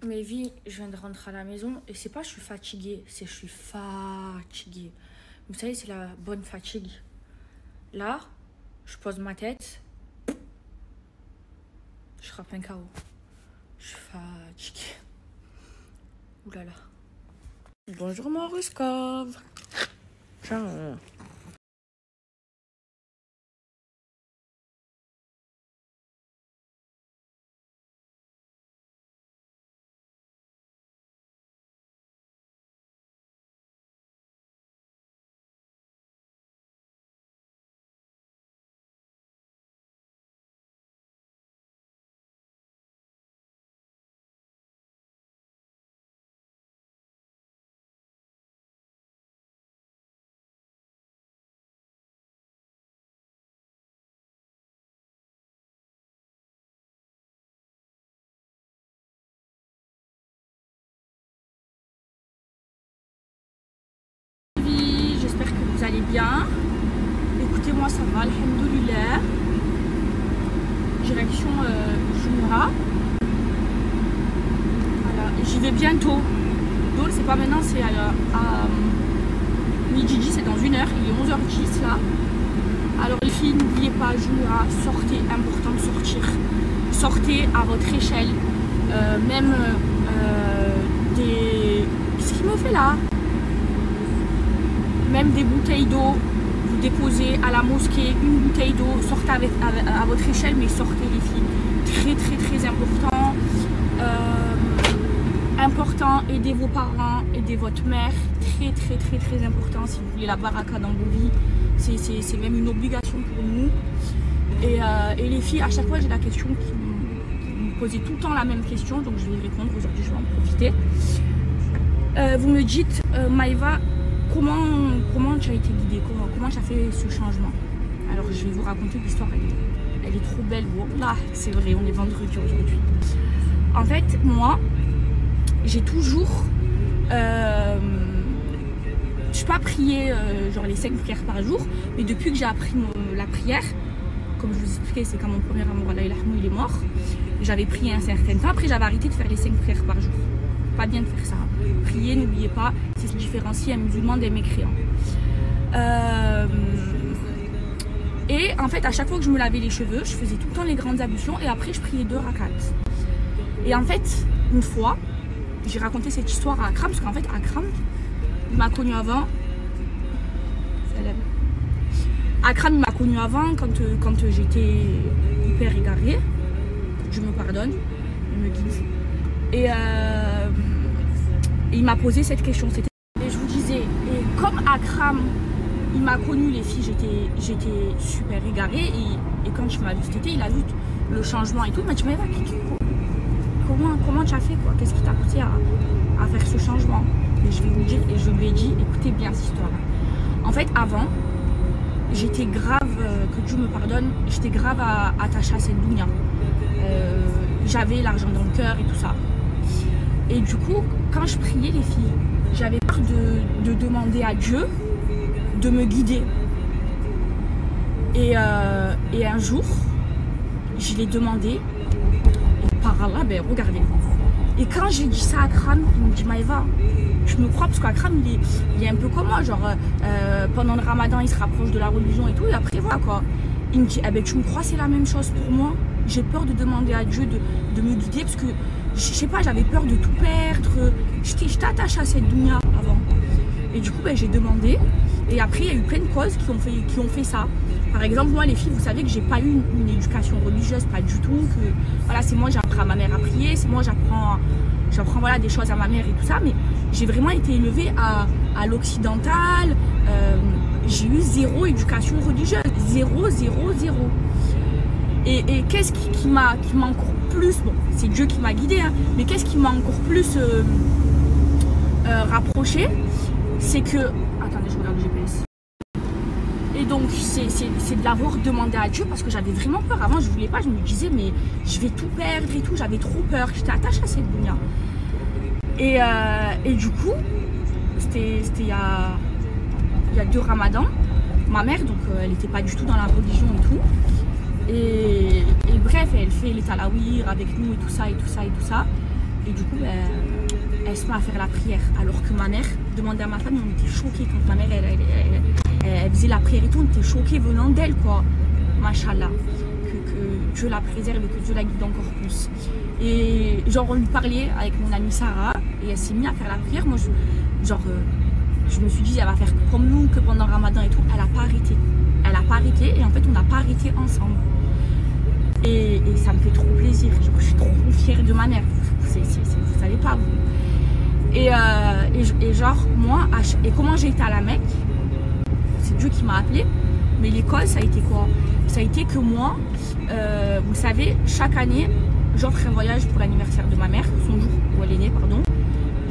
Mais vie, je viens de rentrer à la maison et c'est pas je suis fatiguée, c'est je suis fatiguée. Vous savez, c'est la bonne fatigue. Là, je pose ma tête, je frappe un KO. Je suis fatiguée. Ouh là là. Bonjour mon Ruskov. Ciao. J'espère que vous allez bien. Écoutez-moi, ça va, alhamdoulilah. Direction Jumeirah. Voilà, j'y vais bientôt. Donc c'est pas maintenant, c'est à midi 10, c'est dans 1 heure. Il est 11h10 là. Alors les filles, n'oubliez pas, Jumeirah, sortez, important de sortir. Sortez à votre échelle. Même des... Qu'est-ce qu'il me fait là? Même des bouteilles d'eau, vous déposez à la mosquée une bouteille d'eau, sortez à votre échelle, mais sortez les filles. Très important. Important, aidez vos parents, aidez votre mère. Très important si vous voulez la baraka dans vos vies. C'est même une obligation pour nous. Et les filles, à chaque fois j'ai la question qui me posait tout le temps la même question, donc je vais y répondre aujourd'hui, je vais en profiter. Vous me dites, Maïva, comment tu as été guidée, comment tu as fait ce changement? Alors je vais vous raconter l'histoire, elle est trop belle. Wallah, c'est vrai, on est vendredi aujourd'hui. En fait, moi, j'ai toujours... je n'ai pas prié genre les 5 prières par jour, mais depuis que j'ai appris la prière, comme je vous expliquais, c'est quand mon premier amour, Allah il est mort, j'avais prié un certain temps, après j'avais arrêté de faire les 5 prières par jour. Pas bien de faire ça. Prier, n'oubliez pas, c'est se différencier un musulman des mécréants. Et en fait, à chaque fois que je me lavais les cheveux, je faisais tout le temps les grandes ablutions et après je priais 2 rakats. Et en fait, une fois, j'ai raconté cette histoire à Akram, parce qu'en fait, Akram, il m'a connu avant. Akram, il m'a connu avant quand j'étais hyper égarée. Je me pardonne, il me guide. Et il m'a posé cette question. Et je vous disais, et comme Akram, il m'a connu les filles, j'étais super égarée. Et quand je m'as vu cet été, il a vu le changement et tout. Il m'a dit, mais comment tu as fait quoi? Qu'est-ce qui t'a poussé à faire ce changement? Et je vais vous dire, et je lui ai dit, écoutez bien cette histoire. En fait, avant, j'étais grave, que Dieu me pardonne, j'étais grave attachée à cette dunya. J'avais l'argent dans le cœur et tout ça. Et du coup, quand je priais les filles, j'avais peur de demander à Dieu de me guider. Et un jour, je l'ai demandé. Et par Allah, ben regardez. Et quand j'ai dit ça à Akram, il me dit Maïva, tu me crois? Parce qu'Akram, il est un peu comme moi. Genre, pendant le ramadan, il se rapproche de la religion et tout. Et après, voilà quoi. Il me dit, eh ben, tu me crois, c'est la même chose pour moi. J'ai peur de demander à Dieu de me guider parce que, je sais pas, j'avais peur de tout perdre. J'étais attachée à cette dunya avant. Et du coup, ben, j'ai demandé. Et après, il y a eu plein de causes qui ont fait ça. Par exemple, moi, les filles, vous savez que j'ai pas eu une éducation religieuse, pas du tout. Que, voilà, c'est moi, j'apprends à ma mère à prier. C'est moi, j'apprends voilà, des choses à ma mère et tout ça. Mais j'ai vraiment été élevée à l'occidental. J'ai eu 0 éducation religieuse. 0. Et qu'est-ce qui m'a encore plus, bon, c'est Dieu qui m'a guidée, hein, mais qu'est-ce qui m'a encore plus rapproché, c'est que... Attendez, je regarde le GPS. Et donc, c'est de l'avoir demandé à Dieu parce que j'avais vraiment peur. Avant, je voulais pas, je me disais, mais je vais tout perdre et tout. J'avais trop peur, j'étais attachée à cette dunya. Et du coup, c'était il y a 2 ramadans. Ma mère, donc, elle n'était pas du tout dans la religion et tout. Et bref, elle fait les talawir avec nous et tout ça. Et du coup, ben, elle se met à faire la prière. Alors que ma mère demandait à ma famille, on était choqués quand ma mère elle faisait la prière et tout, on était choqués venant d'elle, quoi. Machallah. Que Dieu la préserve et que Dieu la guide encore plus. Et genre, on lui parlait avec mon amie Sarah et elle s'est mise à faire la prière. Moi, je me suis dit, elle va faire comme nous, que pendant Ramadan et tout. Elle n'a pas arrêté. Elle n'a pas arrêté et en fait, on n'a pas arrêté ensemble. Et ça me fait trop plaisir. Genre, je suis trop fière de ma mère. Vous savez pas, vous. Et genre, moi, et comment j'ai été à la Mecque, c'est Dieu qui m'a appelée. Mais l'école, ça a été quoi? Ça a été que moi, vous savez, chaque année, j'offre un voyage pour l'anniversaire de ma mère, son jour où elle est née, pardon.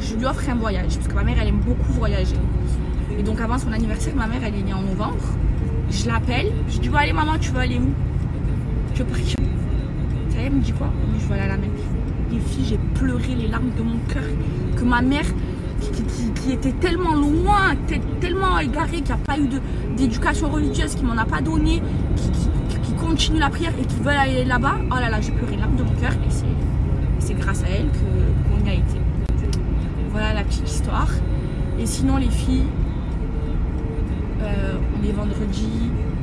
Je lui offre un voyage, parce que ma mère, elle aime beaucoup voyager. Et donc, avant son anniversaire, ma mère, elle est née en novembre. Je l'appelle, je dis, bon, allez, maman, tu veux aller où? Je veux partir. Ça y est, elle me dit quoi? Oui, je veux aller à la Mecque. Les filles, j'ai pleuré les larmes de mon cœur. Que ma mère, qui était tellement loin, tellement égarée, qui n'a pas eu d'éducation religieuse, qui m'en a pas donné, qui continue la prière et qui veut aller là-bas, oh là là, j'ai pleuré les larmes de mon cœur et c'est grâce à elle qu'on y a été. Voilà la petite histoire. Et sinon les filles, on est vendredi,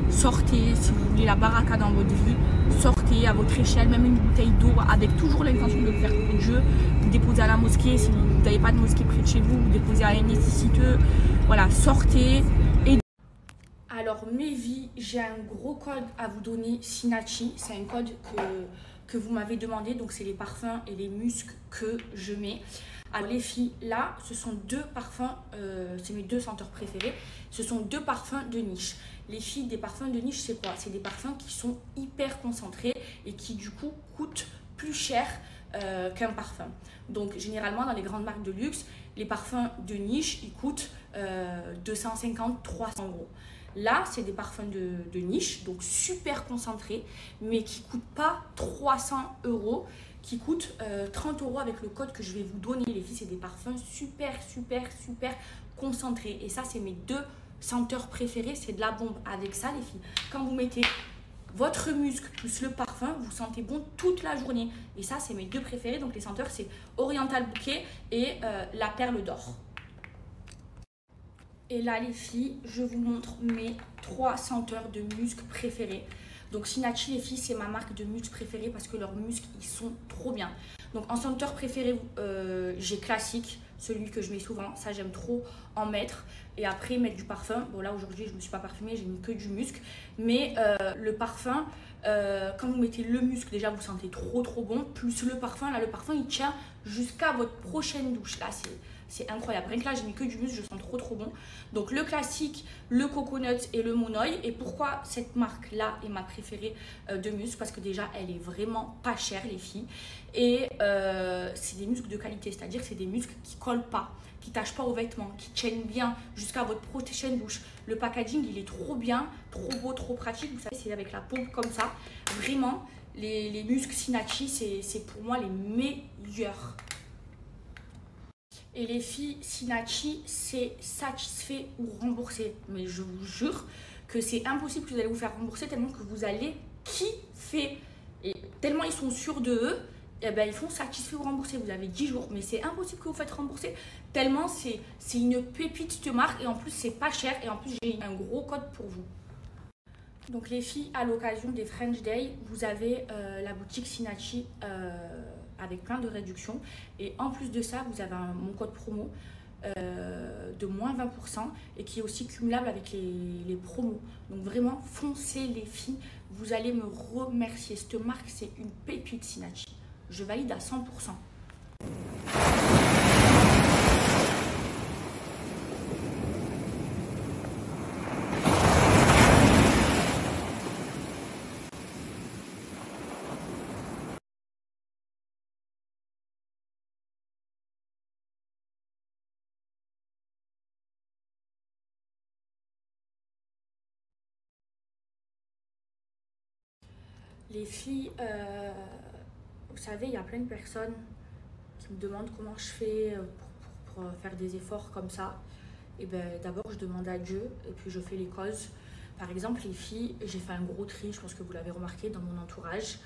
sortez, si vous voulez la baraka dans votre vie, sortez à votre échelle, même une bouteille d'eau, avec toujours l'intention de le faire pour Dieu. Vous déposez à la mosquée, si vous n'avez pas de mosquée près de chez vous, vous déposez à un nécessiteux. Voilà, sortez. Alors mes vies, j'ai un gros code à vous donner, Sinachi. C'est un code que vous m'avez demandé, donc c'est les parfums et les muscs que je mets. Alors les filles, là, ce sont deux parfums, c'est mes deux senteurs préférés. Ce sont deux parfums de niche. Les filles, des parfums de niche, c'est quoi? C'est des parfums qui sont hyper concentrés et qui du coup coûtent plus cher qu'un parfum. Donc généralement dans les grandes marques de luxe, les parfums de niche, ils coûtent 250-300 euros. Là, c'est des parfums de niche, donc super concentrés, mais qui ne coûtent pas 300 euros, qui coûtent 30 euros avec le code que je vais vous donner. Les filles, c'est des parfums super concentrés. Et ça, c'est mes deux senteurs préférées, c'est de la bombe. Avec ça, les filles, quand vous mettez votre musc plus le parfum, vous sentez bon toute la journée. Et ça, c'est mes deux préférés. Donc, les senteurs, c'est Oriental Bouquet et la Perle d'Or. Et là, les filles, je vous montre mes trois senteurs de musc préférés. Donc, Sinachi, les filles, c'est ma marque de musc préférée parce que leurs muscles, ils sont trop bien. Donc, en senteur préféré, j'ai classique, celui que je mets souvent. Ça, j'aime trop en mettre. Et après, mettre du parfum. Bon, là, aujourd'hui, je ne me suis pas parfumée, j'ai mis que du musc. Mais le parfum, quand vous mettez le musc, déjà, vous sentez trop bon. Plus le parfum, là, le parfum, il tient jusqu'à votre prochaine douche. Là, c'est incroyable. Rien que là, j'ai mis que du musc, je sens trop bon. Donc, le classique, le coconut et le monoï. Et pourquoi cette marque-là est ma préférée de musc? Parce que déjà, elle est vraiment pas chère, les filles. Et c'est des muscles de qualité, c'est-à-dire c'est des muscles qui collent pas, qui tâchent pas aux vêtements, qui tiennent bien jusqu'à votre prochaine douche. Le packaging, il est trop bien, trop beau, trop pratique. Vous savez, c'est avec la pompe comme ça. Vraiment, les muscles Sinachi, c'est pour moi les meilleurs. Et les filles, Sinachi, c'est satisfait ou remboursé. Mais je vous jure que c'est impossible que vous allez vous faire rembourser tellement que vous allez kiffer. Et tellement ils sont sûrs de eux, eh ben, ils font satisfait ou remboursé. Vous avez 10 jours, mais c'est impossible que vous faites rembourser. Tellement c'est une pépite de marque et en plus c'est pas cher. Et en plus j'ai un gros code pour vous. Donc les filles, à l'occasion des French Day, vous avez la boutique Sinachi avec plein de réductions. Et en plus de ça, vous avez mon code promo de moins 20% et qui est aussi cumulable avec les promos. Donc vraiment, foncez les filles, vous allez me remercier. Cette marque, c'est une pépite Sinachi. Je valide à 100%. Les filles, vous savez, il y a plein de personnes qui me demandent comment je fais pour faire des efforts comme ça. Et ben d'abord, je demande à Dieu et puis je fais les causes. Par exemple, les filles, j'ai fait un gros tri, je pense que vous l'avez remarqué dans mon entourage.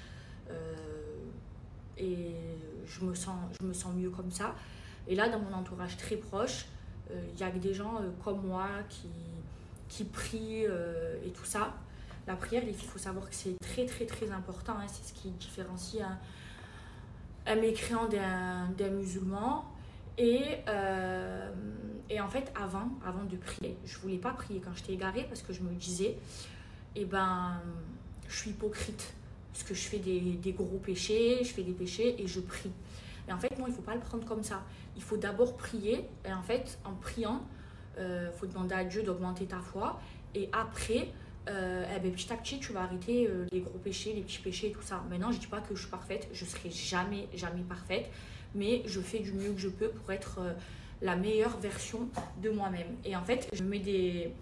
Et je me sens mieux comme ça. Et là, dans mon entourage très proche, il y a que des gens comme moi qui prient et tout ça. La prière, les filles, il faut savoir que c'est très très très important, hein. C'est ce qui différencie un mécréant d'un musulman. Et en fait, avant de prier, je voulais pas prier quand j'étais égarée parce que je me disais, eh ben, je suis hypocrite. Parce que je fais des gros péchés, je fais des péchés et je prie. Et en fait, non, il ne faut pas le prendre comme ça. Il faut d'abord prier. Et en fait, en priant, faut demander à Dieu d'augmenter ta foi. Et après, eh ben, petit à petit, tu vas arrêter les gros péchés, les petits péchés et tout ça. Maintenant, je ne dis pas que je suis parfaite. Je ne serai jamais, jamais parfaite. Mais je fais du mieux que je peux pour être la meilleure version de moi-même. Et en fait, je mets des...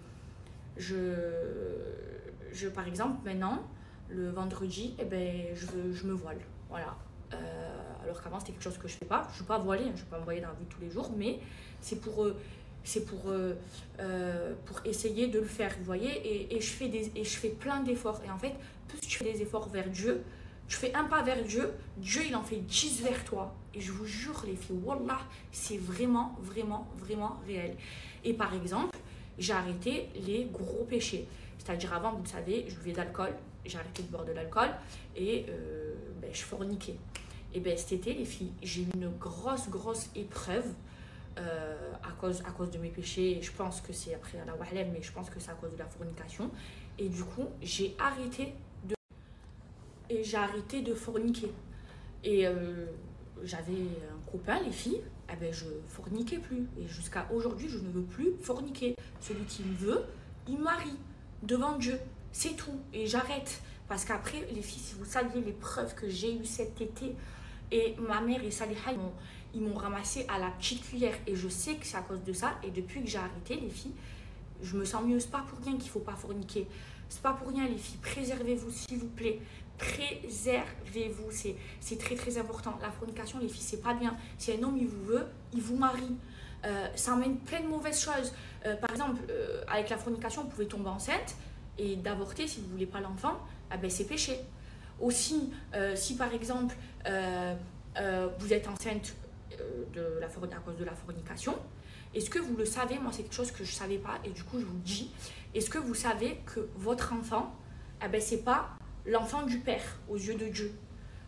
par exemple, maintenant, le vendredi, eh ben, je me voile. Voilà. Alors qu'avant, c'était quelque chose que je ne fais pas. Je ne suis pas voilée, hein, je ne suis pas me voiler dans la vie de tous les jours, mais c'est pour essayer de le faire, vous voyez. Et je fais plein d'efforts. Et en fait, plus tu fais des efforts vers Dieu, tu fais un pas vers Dieu, Dieu, il en fait 10 vers toi. Et je vous jure, les filles, wallah, c'est vraiment, vraiment, vraiment réel. Et par exemple, j'ai arrêté les gros péchés. C'est-à-dire avant, vous le savez, je buvais d'alcool, j'ai arrêté de boire de l'alcool et ben, je forniquais. Et ben, cet été, les filles, j'ai eu une grosse épreuve à cause de mes péchés. Je pense que c'est après à la wahlem, mais je pense que c'est à cause de la fornication. Et du coup, j'ai arrêté de forniquer. Et j'avais un copain, les filles, eh ben, je forniquais plus. Et jusqu'à aujourd'hui, je ne veux plus forniquer. Celui qui me veut, il marie devant Dieu. C'est tout. Et j'arrête. Parce qu'après, les filles, si vous saviez les preuves que j'ai eues cet été, et ma mère et Saliha, ils m'ont ramassé à la petite cuillère. Et je sais que c'est à cause de ça. Et depuis que j'ai arrêté, les filles, je me sens mieux. C'est pas pour rien qu'il ne faut pas forniquer. C'est pas pour rien, les filles. Préservez-vous, s'il vous plaît. Préservez-vous. C'est très, très important. La fornication, les filles, c'est pas bien. Si un homme, il vous veut, il vous marie. Ça amène plein de mauvaises choses. Par exemple, avec la fornication, vous pouvez tomber enceinte et d'avorter si vous ne voulez pas l'enfant, ben, c'est péché. Aussi, si par exemple, vous êtes enceinte à cause de la fornication, est-ce que vous le savez? Moi, c'est quelque chose que je ne savais pas et du coup, je vous le dis. Est-ce que vous savez que votre enfant, ben, ce n'est pas l'enfant du Père aux yeux de Dieu?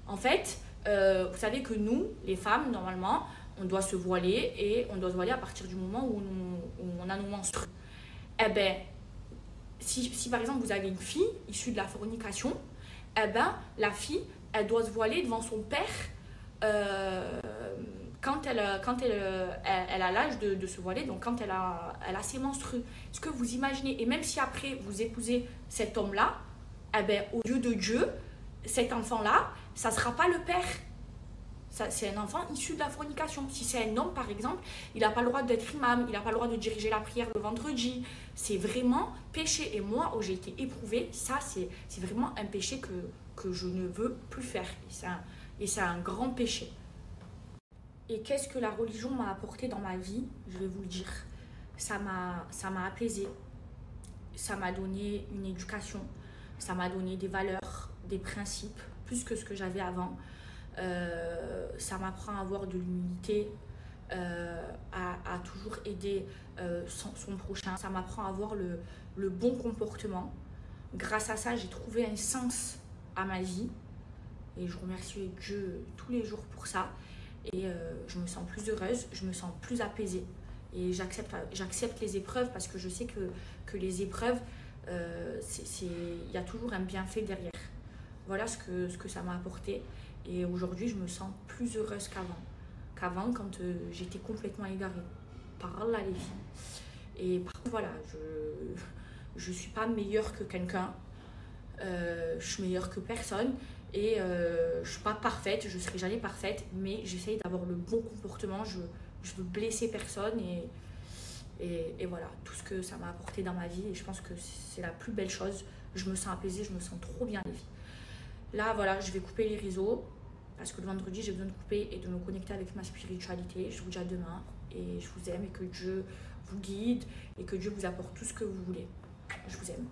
En fait, vous savez que nous, les femmes, normalement, on doit se voiler et on doit se voiler à partir du moment où on a nos menstrues. Eh bien, si par exemple vous avez une fille issue de la fornication, eh ben, la fille, elle doit se voiler devant son père quand elle a l'âge de se voiler, donc quand elle a ses menstrues. Est-ce que vous imaginez? Et même si après vous épousez cet homme-là, eh ben, aux yeux de Dieu, cet enfant-là, ça ne sera pas le père. C'est un enfant issu de la fornication. Si c'est un homme, par exemple, il n'a pas le droit d'être imam, il n'a pas le droit de diriger la prière le vendredi. C'est vraiment péché. Et moi, où j'ai été éprouvée, ça, c'est vraiment un péché que je ne veux plus faire. Et c'est un grand péché. Et qu'est-ce que la religion m'a apporté dans ma vie? Je vais vous le dire. Ça m'a apaisée. Ça m'a donné une éducation. Ça m'a donné des valeurs, des principes, plus que ce que j'avais avant. Ça m'apprend à avoir de l'humilité, à toujours aider son prochain. Ça m'apprend à avoir le bon comportement. Grâce à ça, j'ai trouvé un sens à ma vie. Et je remercie Dieu tous les jours pour ça. Et je me sens plus heureuse, je me sens plus apaisée. Et j'accepte les épreuves parce que je sais que les épreuves, il y a toujours un bienfait derrière. Voilà ce que ça m'a apporté. Et aujourd'hui, je me sens plus heureuse qu'avant, quand j'étais complètement égarée. Par Allah, les filles. Et par contre, voilà, je suis pas meilleure que quelqu'un. Je suis meilleure que personne. Et je suis pas parfaite, je serai jamais parfaite. Mais j'essaye d'avoir le bon comportement. Je veux blesser personne. Et voilà, tout ce que ça m'a apporté dans ma vie. Et je pense que c'est la plus belle chose. Je me sens apaisée, je me sens trop bien, les filles. Là, voilà, je vais couper les réseaux parce que le vendredi, j'ai besoin de couper et de me connecter avec ma spiritualité. Je vous dis à demain et je vous aime et que Dieu vous guide et que Dieu vous apporte tout ce que vous voulez. Je vous aime.